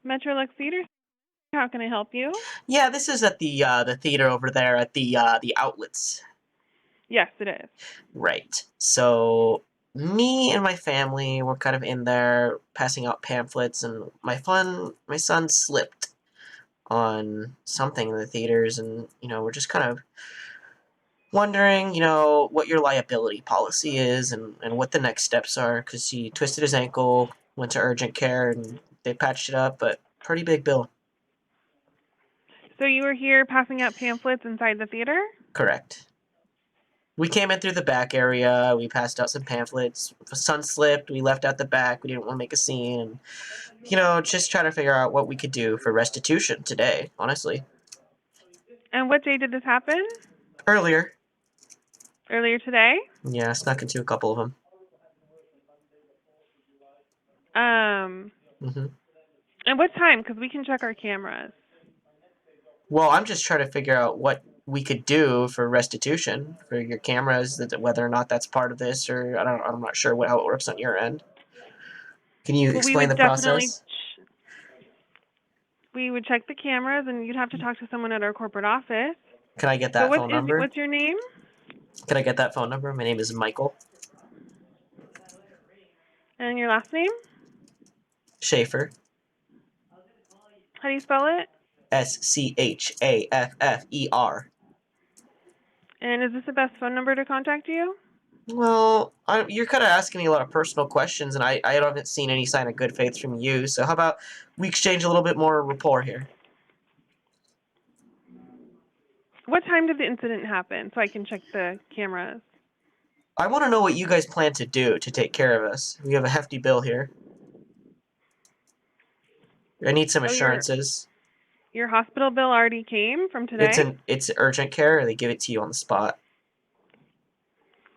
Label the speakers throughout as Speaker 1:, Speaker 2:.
Speaker 1: Metrolux Theater. How can I help you?
Speaker 2: Yeah, this is at the theater over there at the outlets.
Speaker 1: Yes, it is.
Speaker 2: Right. So me and my family were kind of in there passing out pamphlets, and my son slipped on something in the theaters, and we're just kind of wondering, what your liability policy is and what the next steps are, because he twisted his ankle, went to urgent care, and they patched it up, but pretty big bill.
Speaker 1: So you were here passing out pamphlets inside the theater?
Speaker 2: Correct. We came in through the back area. We passed out some pamphlets. The sun slipped. We left out the back. We didn't want to make a scene. And, just trying to figure out what we could do for restitution today, honestly.
Speaker 1: And what day did this happen?
Speaker 2: Earlier.
Speaker 1: Earlier today?
Speaker 2: Yeah, I snuck into a couple of them.
Speaker 1: Um,
Speaker 2: hmm
Speaker 1: and what time? Because we can check our cameras.
Speaker 2: Well, I'm just trying to figure out what we could do for restitution for your cameras, whether or not that's part of this, or I'm not sure how it works on your end. Can you
Speaker 1: Well, we
Speaker 2: explain
Speaker 1: would
Speaker 2: the
Speaker 1: definitely
Speaker 2: process?
Speaker 1: we would check the cameras, and you'd have to talk to someone at our corporate office.
Speaker 2: Can I get
Speaker 1: So
Speaker 2: that phone number?
Speaker 1: what's your name?
Speaker 2: Can I get that phone number? My name is Michael
Speaker 1: And your last name?
Speaker 2: Schaefer.
Speaker 1: How do you spell it?
Speaker 2: Schaffer.
Speaker 1: And is this the best phone number to contact you?
Speaker 2: Well, you're kind of asking me a lot of personal questions, and I haven't seen any sign of good faith from you. So how about we exchange a little bit more rapport here?
Speaker 1: What time did the incident happen so I can check the cameras?
Speaker 2: I want to know what you guys plan to do to take care of us. We have a hefty bill here. I need some
Speaker 1: Oh,
Speaker 2: assurances.
Speaker 1: your hospital bill already came from today?
Speaker 2: It's urgent care. They give it to you on the spot.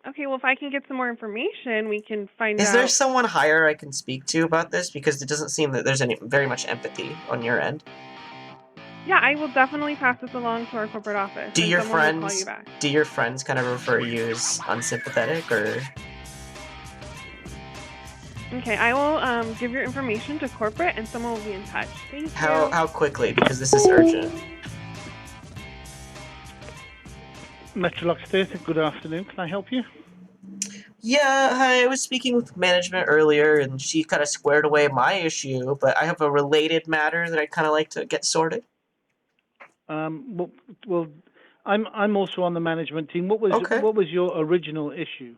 Speaker 1: Okay, well, if I can get some more information, we can find
Speaker 2: Is there
Speaker 1: out.
Speaker 2: someone higher I can speak to about this? Because it doesn't seem that there's any very much empathy on your end.
Speaker 1: Yeah, I will definitely pass this along to our corporate office,
Speaker 2: Do
Speaker 1: and
Speaker 2: your
Speaker 1: someone will call you
Speaker 2: friends
Speaker 1: back.
Speaker 2: do your friends kind of refer you as unsympathetic, or
Speaker 1: Okay, I will give your information to corporate, and someone will be in touch. Thank
Speaker 2: how
Speaker 1: you.
Speaker 2: how quickly? Because this is urgent.
Speaker 3: Metrolux Theatre, good afternoon. Can I help you?
Speaker 2: Yeah, hi, I was speaking with management earlier, and she kind of squared away my issue, but I have a related matter that I'd kind of like to get sorted.
Speaker 3: Well, well, I'm also on the management team.
Speaker 2: Okay.
Speaker 3: What was your original issue?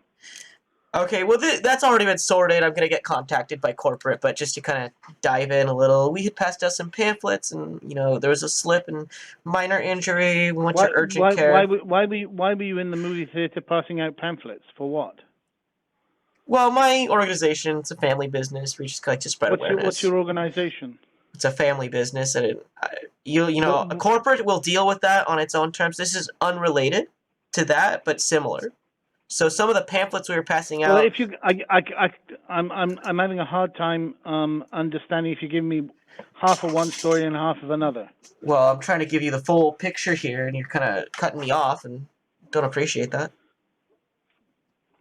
Speaker 2: Okay, well, that's already been sorted. I'm going to get contacted by corporate, but just to kind of dive in a little, we had passed out some pamphlets, and, there was a slip and minor injury. We went to urgent care.
Speaker 3: Why were you in the movie theatre passing out pamphlets for what?
Speaker 2: Well, my organization, it's a family business. We just like to spread
Speaker 3: What's
Speaker 2: awareness.
Speaker 3: your organization?
Speaker 2: It's a family business, and a
Speaker 3: What,
Speaker 2: corporate will deal with that on its own terms. This is unrelated to that, but similar. So some of the pamphlets we were passing
Speaker 3: well,
Speaker 2: out.
Speaker 3: if you, I'm having a hard time understanding if you give me half of one story and half of another.
Speaker 2: Well, I'm trying to give you the full picture here, and you're kind of cutting me off, and don't appreciate that.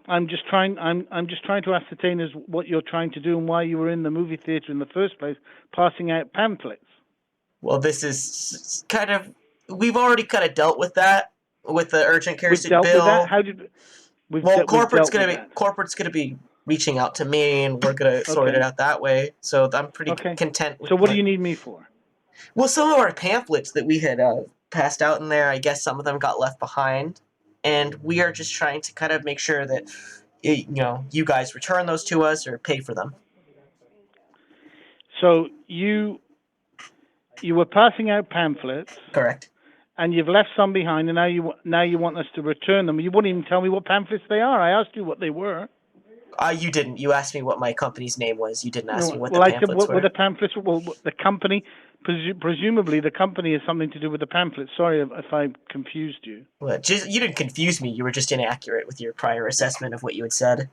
Speaker 3: I'm just trying to ascertain is what you're trying to do and why you were in the movie theater in the first place, passing out pamphlets.
Speaker 2: Well, this is kind of. We've already kind of dealt with that with the urgent care
Speaker 3: We've dealt with that.
Speaker 2: bill.
Speaker 3: How did
Speaker 2: Well,
Speaker 3: we've dealt with that?
Speaker 2: corporate's gonna be reaching out to me, and we're gonna sort it
Speaker 3: Okay.
Speaker 2: out that way. So I'm pretty
Speaker 3: Okay.
Speaker 2: content with
Speaker 3: So what do you need me for?
Speaker 2: Well, some of our pamphlets that we had passed out in there, I guess some of them got left behind, and we are just trying to kind of make sure that you guys return those to us or pay for them.
Speaker 3: So you were passing out pamphlets
Speaker 2: Correct.
Speaker 3: and you've left some behind, and now you want us to return them. You wouldn't even tell me what pamphlets they are. I asked you what they were.
Speaker 2: You didn't. You asked me what my company's name was. You didn't ask me
Speaker 3: No.
Speaker 2: what the
Speaker 3: Well, I said
Speaker 2: pamphlets
Speaker 3: what were
Speaker 2: were.
Speaker 3: the pamphlets? Well, the company, presumably the company has something to do with the pamphlets. Sorry if I confused you.
Speaker 2: Well, you didn't confuse me. You were just inaccurate with your prior assessment of what you had said.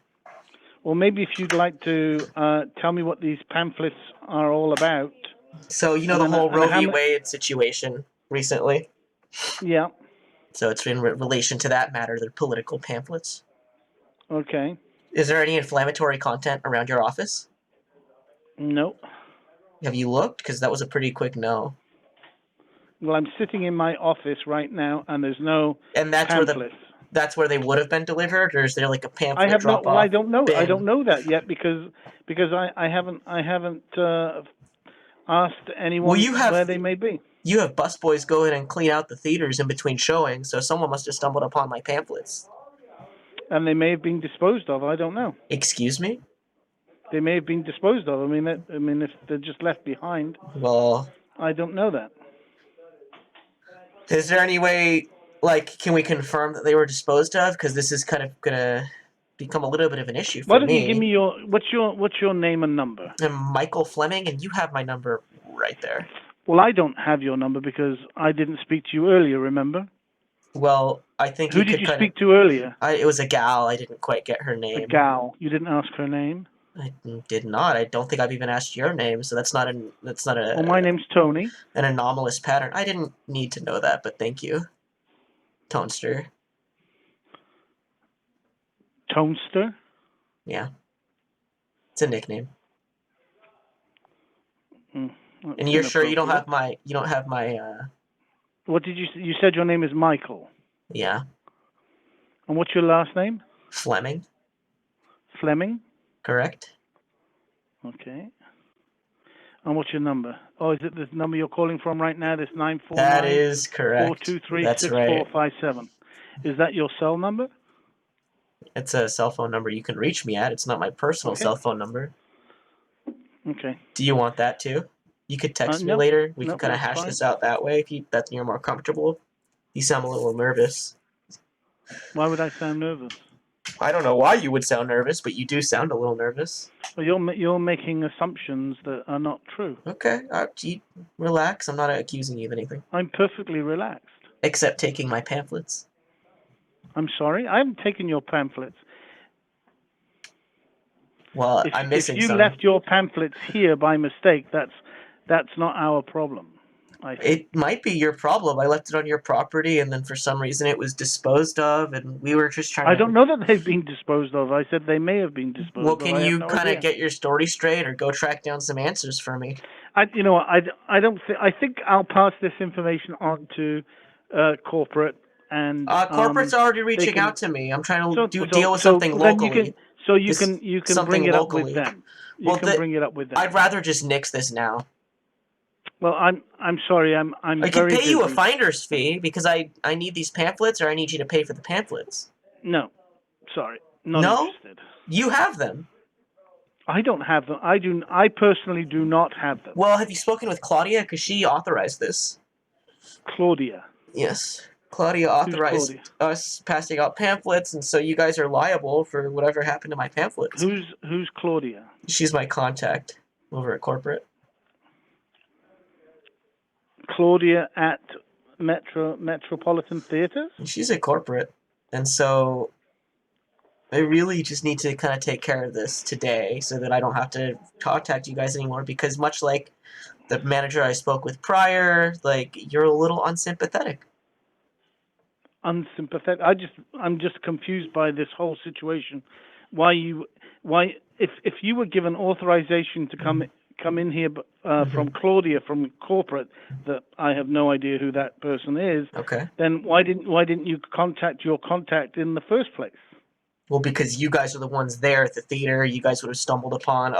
Speaker 3: Well, maybe if you'd like to tell me what these pamphlets are all about.
Speaker 2: So
Speaker 3: And
Speaker 2: the
Speaker 3: then,
Speaker 2: whole
Speaker 3: and
Speaker 2: Roe
Speaker 3: how
Speaker 2: v.
Speaker 3: much?
Speaker 2: Wade situation recently.
Speaker 3: Yeah.
Speaker 2: So it's in relation to that matter. They're political pamphlets.
Speaker 3: Okay.
Speaker 2: Is there any inflammatory content around your office?
Speaker 3: No.
Speaker 2: Have you looked? Because that was a pretty quick no.
Speaker 3: Well, I'm sitting in my office right now, and there's no
Speaker 2: And
Speaker 3: pamphlets.
Speaker 2: that's where they would have been delivered, or is there like a
Speaker 3: I
Speaker 2: pamphlet
Speaker 3: have not. Well, I
Speaker 2: drop-off
Speaker 3: don't know. I
Speaker 2: bin?
Speaker 3: don't know that yet because I haven't asked anyone where they may be.
Speaker 2: You have busboys go in and clean out the theaters in between showings, so someone must have stumbled upon my pamphlets.
Speaker 3: And they may have been disposed of. I don't know.
Speaker 2: Excuse me?
Speaker 3: They may have been disposed of. I mean, if they're just left behind,
Speaker 2: Well,
Speaker 3: I don't know that.
Speaker 2: is there any way, like, can we confirm that they were disposed of? Because this is kind of gonna become a little bit of an issue for me.
Speaker 3: Why don't you give me what's your name and number?
Speaker 2: I'm Michael Fleming, and you have my number right there.
Speaker 3: Well, I don't have your number because I didn't speak to you earlier. Remember?
Speaker 2: Well, I think
Speaker 3: Who did you speak to earlier?
Speaker 2: It was a gal. I didn't quite get her name.
Speaker 3: A gal. You didn't ask her name?
Speaker 2: I did not. I don't think I've even asked your name, so that's not a.
Speaker 3: Well, my name's Tony.
Speaker 2: An anomalous pattern. I didn't need to know that, but thank you, Tonester.
Speaker 3: Tonester?
Speaker 2: Yeah, it's a nickname. And you're sure you don't have my?
Speaker 3: What did you? You said your name is Michael.
Speaker 2: Yeah.
Speaker 3: And what's your last name?
Speaker 2: Fleming.
Speaker 3: Fleming?
Speaker 2: Correct.
Speaker 3: Okay. And what's your number? Oh, is it the number you're calling from right now? This 949?
Speaker 2: That is correct.
Speaker 3: 423-6457. Is that your cell number?
Speaker 2: It's a cell phone number you can reach me at. It's not my personal cell phone number.
Speaker 3: Okay.
Speaker 2: Do you want that too? You could text me later. We can kind of hash this out that way if you're more comfortable. You sound a little nervous.
Speaker 3: Why would I sound nervous?
Speaker 2: I don't know why you would sound nervous, but you do sound a little nervous.
Speaker 3: Well, you're making assumptions that are not true.
Speaker 2: Okay, relax. I'm not accusing you of anything.
Speaker 3: I'm perfectly relaxed.
Speaker 2: Except taking my pamphlets.
Speaker 3: I'm sorry? I haven't taken your pamphlets.
Speaker 2: Well, I'm missing some.
Speaker 3: If you left your pamphlets here by mistake, that's not our problem.
Speaker 2: It might be your problem. I left it on your property, and then for some reason it was disposed of, and we were just trying to...
Speaker 3: I don't know that they've been disposed of. I said they may have been disposed of.
Speaker 2: Well, can you kind of get your story straight, or go track down some answers for me?
Speaker 3: I think I'll pass this information on to corporate, and
Speaker 2: corporate's already reaching out to me. I'm trying to deal with something locally.
Speaker 3: You can bring it up with them. You can bring it up with them.
Speaker 2: I'd rather just nix this now.
Speaker 3: Well, I'm sorry. I'm
Speaker 2: I can pay you a finder's fee because I need these pamphlets, or I need you to pay for the pamphlets.
Speaker 3: No, sorry, not interested.
Speaker 2: You have them.
Speaker 3: I don't have them. I personally do not have them.
Speaker 2: Well, have you spoken with Claudia? Because she authorized this.
Speaker 3: Claudia.
Speaker 2: Yes, Claudia authorized us passing out pamphlets, and so you guys are liable for whatever happened to my pamphlets.
Speaker 3: Who's Claudia?
Speaker 2: She's my contact over at corporate.
Speaker 3: Claudia at Metropolitan Theaters?
Speaker 2: She's at corporate, and so I really just need to kind of take care of this today so that I don't have to contact you guys anymore, because much like the manager I spoke with prior, like, you're a little unsympathetic.
Speaker 3: Unsympathetic? I'm just confused by this whole situation. If you were given authorization to come in here from Claudia from corporate, that I have no idea who that person is.
Speaker 2: Okay.
Speaker 3: Then why didn't you contact your contact in the first place?
Speaker 2: Well, because you guys are the ones there at the theater. You guys would have stumbled upon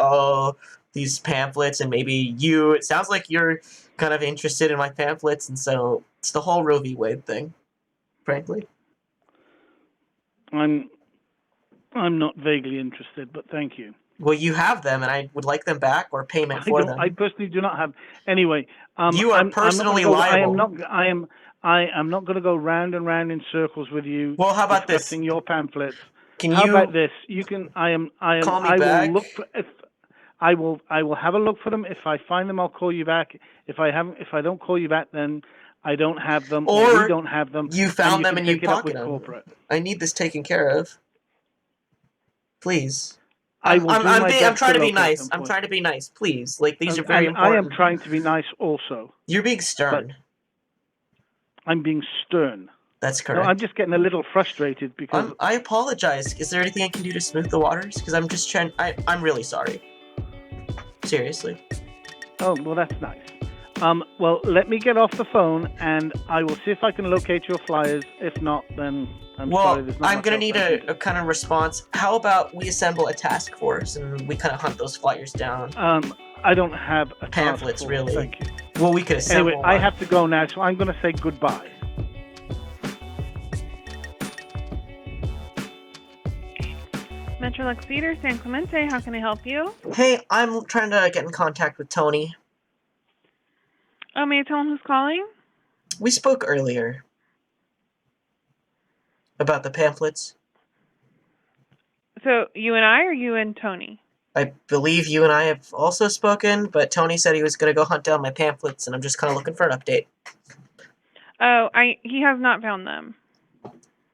Speaker 2: these pamphlets, and maybe it sounds like you're kind of interested in my pamphlets, and so it's the whole Roe v. Wade thing, frankly.
Speaker 3: I'm not vaguely interested, but thank you.
Speaker 2: Well, you have them, and I would like them back or payment for them.
Speaker 3: I personally do not have. Anyway,
Speaker 2: you are personally liable.
Speaker 3: I am not going to go round and round in circles with you.
Speaker 2: Well, how about this?
Speaker 3: Your pamphlets.
Speaker 2: How
Speaker 3: about this? You can.
Speaker 2: Call me back.
Speaker 3: Will look for, I will have a look for them. If I find them, I'll call you back. If I don't call you back, then I don't have them, or we don't have them.
Speaker 2: You found them and you pocketed them.
Speaker 3: Corporate.
Speaker 2: I need this taken care of. Please.
Speaker 3: I'm
Speaker 2: trying to be nice. I'm trying to be nice. Please, these are very important.
Speaker 3: I am trying to be nice also.
Speaker 2: You're being stern.
Speaker 3: I'm being stern.
Speaker 2: That's correct.
Speaker 3: No, I'm just getting a little frustrated because...
Speaker 2: I apologize. Is there anything I can do to smooth the waters? Because I'm just trying... I'm really sorry. Seriously.
Speaker 3: Oh, well, that's nice. Well, let me get off the phone, and I will see if I can locate your flyers. If not, then I'm sorry. There's not
Speaker 2: I'm
Speaker 3: much
Speaker 2: gonna
Speaker 3: else
Speaker 2: need
Speaker 3: I can
Speaker 2: a kind of response. How about we assemble a task force and we kind of hunt those flyers down?
Speaker 3: do. I don't have a
Speaker 2: Pamphlets,
Speaker 3: task force,
Speaker 2: really.
Speaker 3: thank you.
Speaker 2: Well, we could assemble
Speaker 3: Anyway, I
Speaker 2: one.
Speaker 3: have to go now, so I'm going to say goodbye.
Speaker 1: Metrolux Theater, San Clemente, how can I help you?
Speaker 2: Hey, I'm trying to get in contact with Tony.
Speaker 1: Oh, may I tell him who's calling?
Speaker 2: We spoke earlier about the pamphlets.
Speaker 1: So, you and I, or you and Tony?
Speaker 2: I believe you and I have also spoken, but Tony said he was going to go hunt down my pamphlets, and I'm just kind of looking for an update.
Speaker 1: Oh, he has not found them.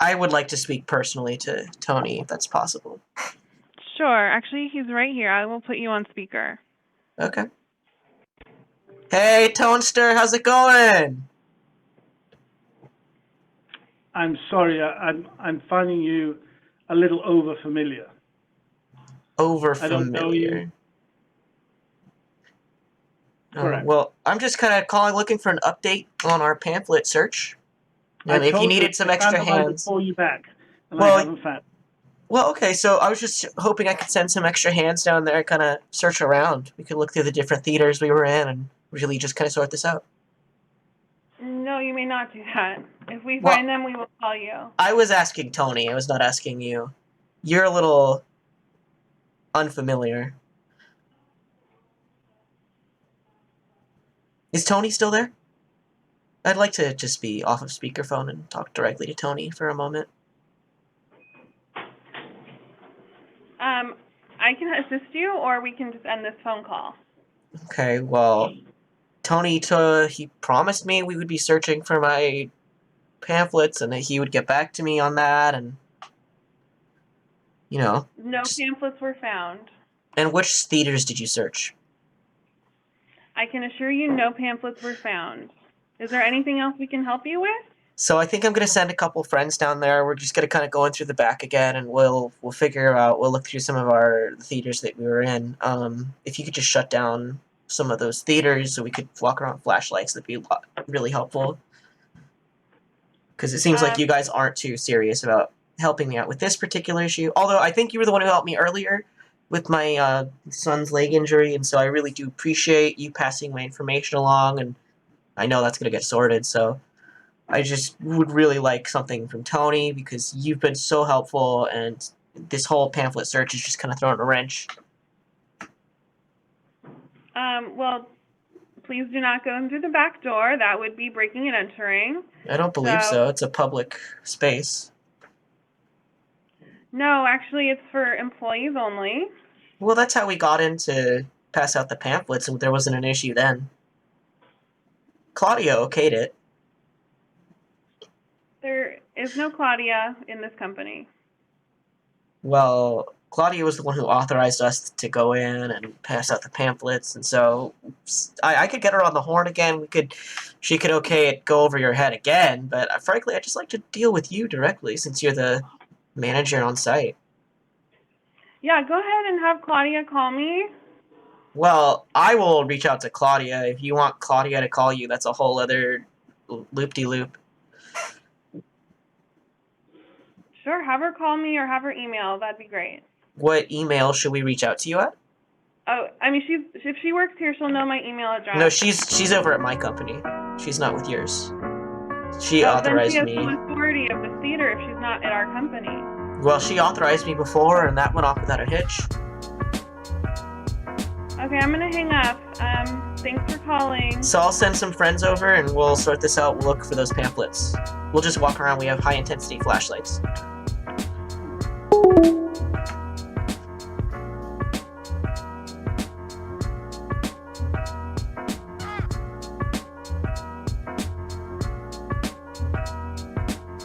Speaker 2: I would like to speak personally to Tony, if that's possible.
Speaker 1: Sure, actually, he's right here. I will put you on speaker.
Speaker 2: Okay. Hey, Tonester, how's it going?
Speaker 3: I'm sorry, I'm finding you a little over-familiar.
Speaker 2: Over
Speaker 3: I don't know you.
Speaker 2: familiar.
Speaker 3: Correct.
Speaker 2: Well, I'm just kind of calling, looking for an update on our pamphlet search. And if you needed some extra hands.
Speaker 3: I call you back, and
Speaker 2: Well,
Speaker 3: I haven't found.
Speaker 2: Well, okay, so I was just hoping I could send some extra hands down there and kind of search around. We could look through the different theaters we were in and really just kind of sort this out.
Speaker 1: No, you may not do that. If we find them, we will call you.
Speaker 2: I was asking Tony. I was not asking you. You're a little unfamiliar. Is Tony still there? I'd like to just be off of speakerphone and talk directly to Tony for a moment.
Speaker 1: I can assist you, or we can just end this phone call.
Speaker 2: Okay, well, Tony, he promised me we would be searching for my pamphlets and that he would get back to me on that, and, you know.
Speaker 1: No pamphlets were found.
Speaker 2: And which theaters did you search?
Speaker 1: I can assure you no pamphlets were found. Is there anything else we can help you with?
Speaker 2: So I think I'm going to send a couple friends down there. We're just going to kind of go in through the back again, and we'll figure out, we'll look through some of our theaters that we were in. If you could just shut down some of those theaters so we could walk around with flashlights, that'd be really helpful. Because it seems like you guys aren't too serious about helping me out with this particular issue. Although I think you were the one who helped me earlier with my son's leg injury, and so I really do appreciate you passing my information along, and I know that's going to get sorted, so I just would really like something from Tony, because you've been so helpful, and this whole pamphlet search is just kind of throwing a wrench.
Speaker 1: Well, please do not go in through the back door. That would be breaking and entering.
Speaker 2: I don't believe so. It's a public space.
Speaker 1: No, actually, it's for employees only.
Speaker 2: Well, that's how we got in to pass out the pamphlets, and there wasn't an issue then. Claudia okayed it.
Speaker 1: There is no Claudia in this company.
Speaker 2: Well, Claudia was the one who authorized us to go in and pass out the pamphlets, and so I could get her on the horn again. She could okay it, go over your head again, but frankly, I'd just like to deal with you directly since you're the manager on site.
Speaker 1: Yeah, go ahead and have Claudia call me.
Speaker 2: Well, I will reach out to Claudia. If you want Claudia to call you, that's a whole other loop-de-loop.
Speaker 1: Sure, have her call me or have her email. That'd be great.
Speaker 2: What email should we reach out to you at?
Speaker 1: Oh, I mean, if she works here, she'll know my email address.
Speaker 2: No, she's over at my company. She's not with yours. She authorized
Speaker 1: then she has
Speaker 2: me.
Speaker 1: the authority of the theater if she's not at our company.
Speaker 2: Well, she authorized me before, and that went off without a hitch.
Speaker 1: Okay, I'm gonna hang up. Thanks for calling.
Speaker 2: So I'll send some friends over, and we'll sort this out. We'll look for those pamphlets. We'll just walk around. We have high-intensity flashlights.